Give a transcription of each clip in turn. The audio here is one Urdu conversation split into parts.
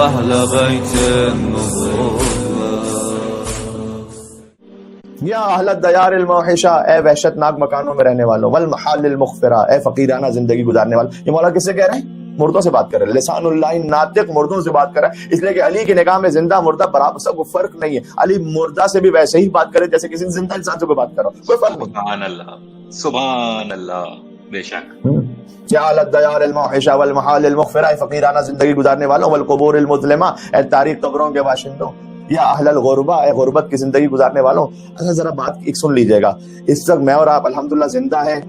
اہل بیت النبوہ یا اہل الدیار الموحشہ، اے وحشت ناک مکانوں میں رہنے والوں، والمحال المغفرہ، اے فقیرانہ زندگی گزارنے والوں. یہ مولا کس سے کہہ رہے ہیں؟ مردوں سے بات کر رہے ہیں. لسان اللہ ناطق مردوں سے بات کر رہا ہے، اس لیے کہ علی کی نگاہ میں زندہ مردہ برابر، سب کو فرق نہیں ہے. علی مردہ سے بھی ویسے ہی بات کرے جیسے کسی زندہ انسان سے کوئی بات کر رہا ہو، کوئی فرق نہیں. سبحان اللہ سبحان اللہ. بے شک. یا اہل الدیار الموحشہ والمحال المغفرہ، اے فقیرانہ زندگی گزارنے والوں، والقبور المظلمہ، اے تاریک قبروں کے باشندوں، یا اہل الغربہ، اے غربت کی زندگی گزارنے والوں. اچھا ذرا بات ایک سن لیجئے گا. اس وقت میں اور آپ الحمدللہ زندہ ہیں،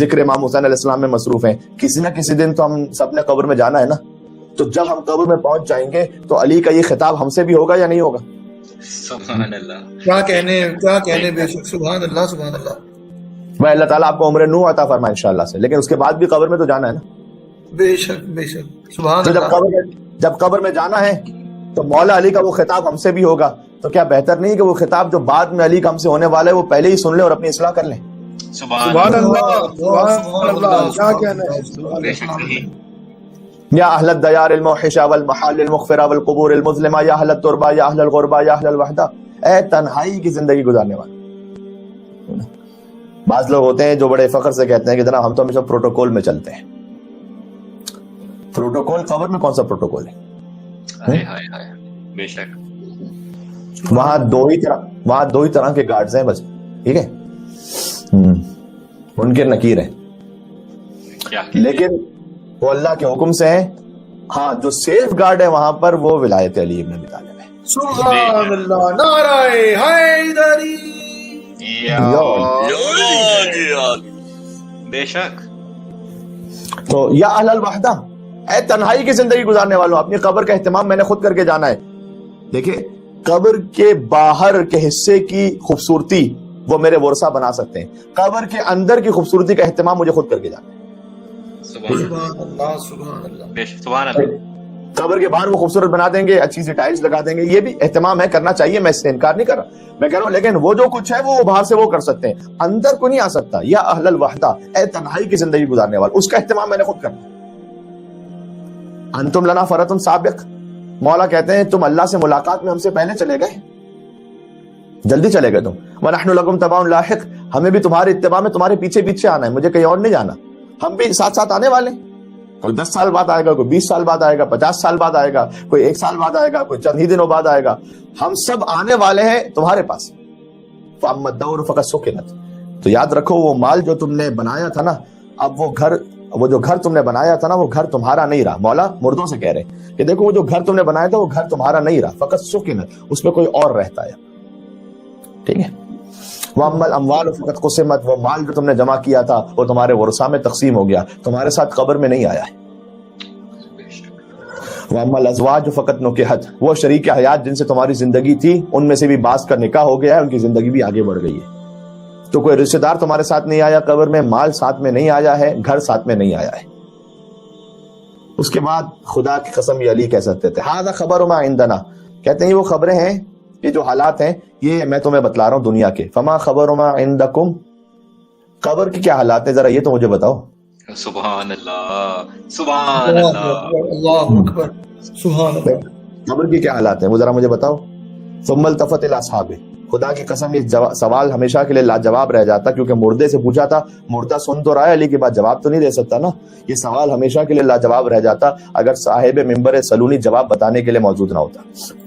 ذکر امام حسین علیہ السلام میں مصروف ہیں. کسی نہ کسی دن تو ہم سب نے قبر میں جانا ہے نا. تو جب ہم قبر میں پہنچ جائیں گے تو علی کا یہ خطاب ہم سے بھی ہوگا یا نہیں ہوگا؟ سبحان اللہ. کیا کہنے بے شک. سبحان اللہ سبحان اللہ. میں اللہ تعالیٰ آپ کو عمر نوح عطا فرمائے انشاءاللہ سے، لیکن اس کے بعد بھی قبر میں تو جانا ہے نا. بے شک بے شک. سبحان تو اللہ. جب قبر میں جانا ہے تو مولا علی کا وہ خطاب ہم سے بھی ہوگا. تو کیا بہتر نہیں کہ وہ خطاب جو بعد میں علی کا ہم سے ہونے والا ہے وہ پہلے ہی سن لیں اور اپنی اصلاح کر لیں؟ سبحان اللہ. سبحان اللہ. کیا کہنا ہے. بے شک صحیح. یا اہل الدیار الموحشہ والمحال المغفرہ والقبور المظلمہ، یا اہل التربہ، یا اہل الغربہ، یا اہل الوحدہ، اے تنہائی کی زندگی گزارنے والے. بعض لوگ ہوتے ہیں جو بڑے فخر سے کہتے ہیں کہ جناب ہم تو ہمیشہ پروٹوکول میں چلتے ہیں. پروٹوکول قبر میں کون سا پروٹوکول ہے؟ ہائے ہائے ہائے. بے شک. وہاں دو ہی طرح کے گارڈز ہیں بس، ٹھیک ہے، منکر نکیر ہیں، لیکن وہ اللہ کے حکم سے ہیں. ہاں جو سیف گارڈ ہے وہاں پر وہ ولایت علی ابن ابی طالب ہے. سبحان اللہ. نعرہ حیدری. بے شک. تو یا اہل الوحدہ، اے تنہائی کی زندگی گزارنے والوں، اپنی قبر کا اہتمام میں نے خود کر کے جانا ہے. دیکھیں قبر کے باہر کے حصے کی خوبصورتی وہ میرے ورثہ بنا سکتے ہیں، قبر کے اندر کی خوبصورتی کا اہتمام مجھے خود کر کے جانا ہے. سبحان اللہ سبحان اللہ. بے شک. سبحان اللہ. قبر کے باہر وہ خوبصورت بنا دیں گے، اچھی سی ٹائلز لگا دیں گے، یہ بھی اہتمام ہے، کرنا چاہیے، میں اس سے انکار نہیں کر رہا. میں کہہ رہا ہوں لیکن وہ جو کچھ ہے وہ باہر سے وہ کر سکتے ہیں، اندر کو نہیں آ سکتا. یا اہل الوحدہ، اے تنہائی کی زندگی گزارنے والے، اس کا اہتمام میں نے خود کرنا. انتم لنا فرۃ سابق، مولا کہتے ہیں تم اللہ سے ملاقات میں ہم سے پہلے چلے گئے، جلدی چلے گئے تم. وَنَحْنُ لَكُمْ تَبَعٌ لاحق، ہمیں بھی تمہارے اتباع میں تمہارے پیچھے پیچھے آنا ہے، مجھے کہیں اور نہیں جانا. ہم بھی ساتھ ساتھ آنے والے ہیں. کوئی 10 سال بعد آئے گا، کوئی 20 سال بعد آئے گا، 50 سال بعد آئے گا، کوئی 1 سال بعد آئے گا، کوئی چند ہی دنوں بعد آئے گا. ہم سب آنے والے ہیں تمہارے پاس. فَأَمَّا الدَّوْرُ فَقَدْ سُكِنَتْ، تو یاد رکھو وہ مال جو تم نے بنایا تھا نا، اب وہ جو گھر تم نے بنایا تھا نا وہ گھر تمہارا نہیں رہا. مولا مردوں سے کہہ رہے ہیں کہ دیکھو وہ جو گھر تم نے بنایا تھا وہ گھر تمہارا نہیں رہا. فقط سکنت، اس میں کوئی اور رہتا ہے. ٹھیک ہے. وَأَمَّا الْأَمْوَالُ فَقَدْ قُسِمَتْ، وہ مال جو تم نے جمع کیا تھا وہ تمہارے ورثاء میں تقسیم ہو گیا، تمہارے ساتھ قبر میں نہیں آیا ہے. وَأَمَّا الْأَزْوَاجُ فَقَدْ نُكِحَتْ، وہ شریک حیات جن سے تمہاری زندگی تھی ان میں سے بھی بعض کا نکاح ہو گیا ہے، ان کی زندگی بھی آگے بڑھ گئی ہے. تو کوئی رشتہ دار تمہارے ساتھ نہیں آیا قبر میں، مال ساتھ میں نہیں آیا ہے، گھر ساتھ میں نہیں آیا ہے. اس کے بعد خدا کی قسم یہ علی کہہ سکتے تھے ھذا خبر ما عندنا، کہتے ہیں یہ وہ خبریں ہیں، یہ جو حالات ہیں یہ میں تمہیں بتلا رہا ہوں دنیا کے. فما خبر ما عندکم، قبر کے کیا حالات ہیں ذرا یہ تو مجھے بتاؤ. سبحان اللہ سبحان اللہ. اللہ اکبر. سبحان اللہ. قبر کے کیا حالات ہیں وہ ذرا مجھے بتاؤ. ثم التفت الى اصحابہ، خدا کی قسم یہ سوال ہمیشہ کے لیے لاجواب رہ جاتا، کیونکہ مردے سے پوچھا تھا، مردہ سن تو رہا ہے علی کے بعد جواب تو نہیں دے سکتا نا. یہ سوال ہمیشہ کے لیے لاجواب رہ جاتا اگر صاحب منبر سلونی جواب بتانے کے لیے موجود نہ ہوتا.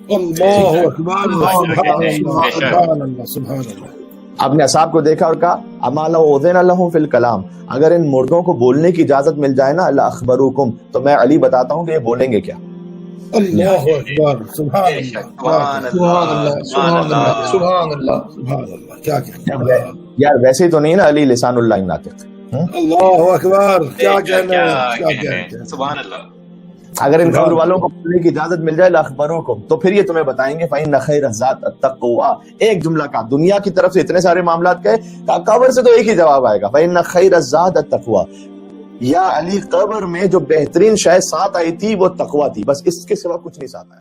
اللہ اکبر. سبحان اللہ. آپ نے اصحاب کو دیکھا اور کہا اما لو اذن لهم فی الکلام، اگر ان مردوں کو بولنے کی اجازت مل جائے نا لاخبروکم، تو میں علی بتاتا ہوں کہ یہ بولیں گے کیا. اللہ اکبر. سبحان اللہ سبحان اللہ سبحان اللہ سبحان اللہ سبحان اللہ. کیا کہنا یار، ویسے ہی تو نہیں نا علی لسان اللہ ناطق. اللہ اکبر. کیا کہنا. سبحان اللہ. اگر ان قبر والوں کو بولنے کی اجازت مل جائے لاخبروکم، تو پھر یہ تمہیں بتائیں گے فإن خیر الزاد التقوی. ایک جملہ کا دنیا کی طرف سے اتنے سارے معاملات کہے، قبر سے تو ایک ہی جواب آئے گا فإن خیر الزاد التقوی. یا علی قبر میں جو بہترین شے ساتھ آئی تھی وہ تقوی تھی، بس اس کے سوا کچھ نہیں ساتھ آیا.